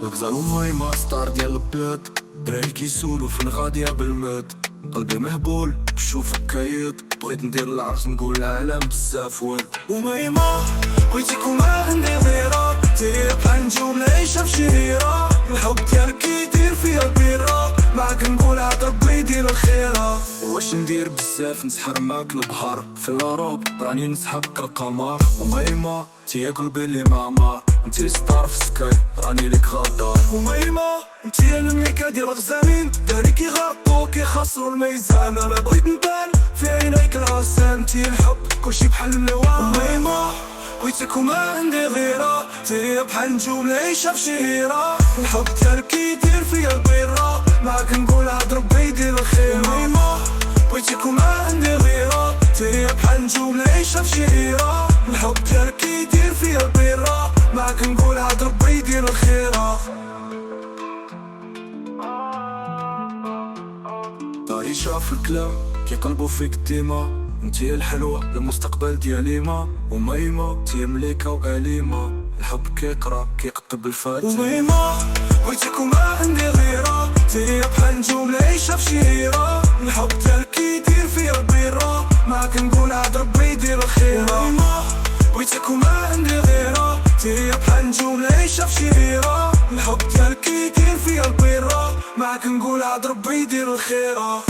غزال وميمة ستار ديال البلاد، دراري كيسولو فين غادية بالماد. قلبي مهبول بشوفك كايد، بغيت ندير العرس نقول العالم بزاف واد. وميمة بغيتيك وما عندي غيرك، تيري بحال نجوم العيشة في شهيرة. الحب ديالك كيدير فيا البيرة، معاك نقول عاد ربي يدير الخيرة. واش ندير بزاف نسحر معاك البحر، في الهروب راني نسحب كالقمر. وميمة تيا قلبي اللي معمر، انتي ستار في سكاي راني ليك غدار. وميمة انتي الملكة ديال الغزالين، داري كيغطو كيخسرو الميزان. انا بغيت نبان في عينيك العسان، انتي الحب كلشي بحال اللوان. وميمة بغيتك وما عندي غيرة، تيا بحال نجوم العيشة في شهيرة. الحب ديالك كيدير فيا البيرة، معاك نقول عاد ربي يدير الخيرة. وميمة بغيتك وما عندي غيرة، تيا بحال نجوم العيشة في شهيرة. الحب ديالك كيدير فيا البيرة، معاك نقول عاد ربي يدير الخيرة. طايشة في الكلام كيقلبو فيك ديما، انتي الحلوة المستقبل ديالي ما. وميمة انتي مليكة وأليمة، الحب كيقرا كيقطب الفاتن. وميمة بغيتك وما عندي غيرة، تيا بحال نجوم العيشة في شهيرة. الحب ديالك كيدير فيا البيرة، معاك نقول عاد ربي يدير الخيرة. وميمة بغيتك وما عندي غيرة، تيا بحال نجوم العيشة في شهيرة. الحب ديالك كيدير فيا البيرة، معاك نقول عاد ربي يدير الخيرة.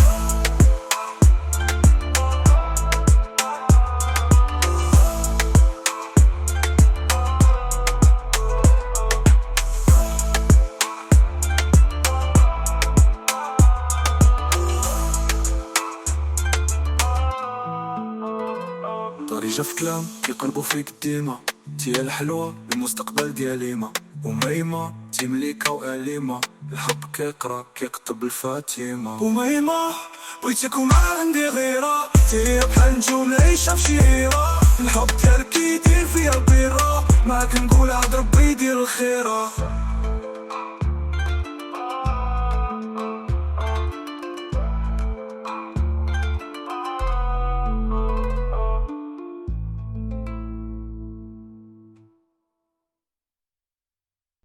طريجة في كلام كيقلبو فيك ديما، تيا الحلوة المستقبل ديالي ما. وميمة تي مليكة وأليمة، الحب كيقرا كيكتب الفاتمة. وميمة بغيتك وما عندي غيرة، تيا بحال نجوم العيشة في شهيرة. الحب ديالك كيدير فيا البيرة، معاك نقول عاد ربي يدير الخيرة.